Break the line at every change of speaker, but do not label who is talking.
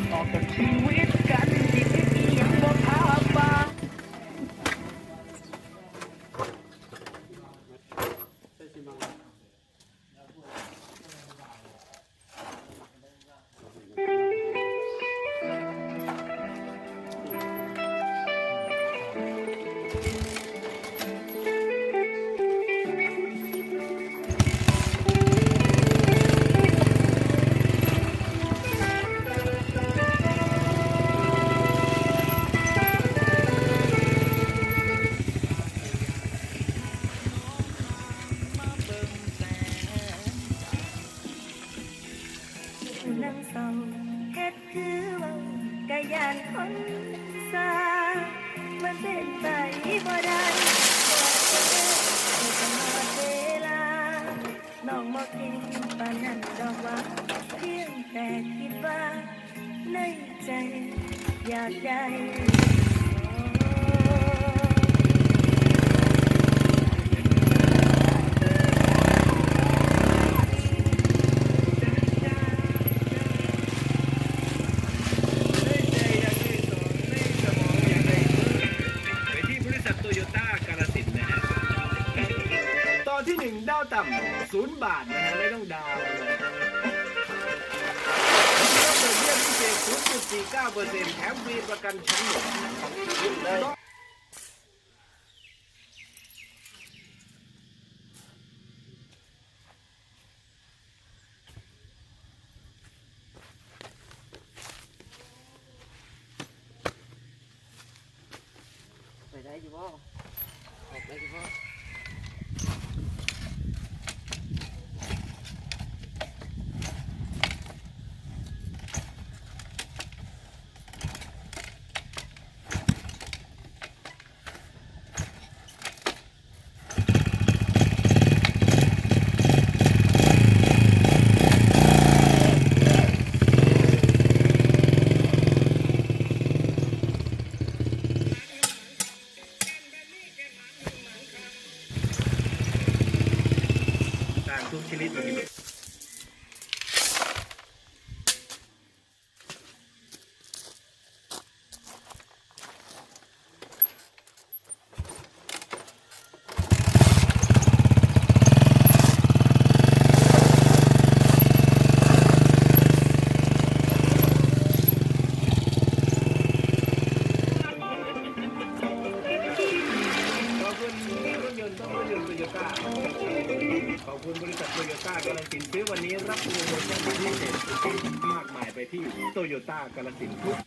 นออกจากชีวิตกันที่ที่ยังบ่พาไป
นั่งเศร้าเฮ็ดคือเว้ากะยานคนซามันเป็นไปบ่ได้บอกเธอให้ตลอดเวลาน้องบ่เก่งปานนั้นดอกว่าเพียงแต่คิดว่าในใจอยากได้
ตอนที่1ดาวต่ำ0 บาทนะฮะไม่ต้องดาวเลยก็เปิดเยี่ยมพิเศษ 0.49% แถมฟรีประกันชั้นหมดเลย
ไปได้อยู่บ่ออกได้อยู่บ่
ทุกชนิดเลยขอบคุณบริษัทโตโยต้ากาฬสินธุ์ซื้อวันนี้รับโปรโมชั่นพิเศษมากมายไปที่โตโยต้ากาฬสินธุ์ทุก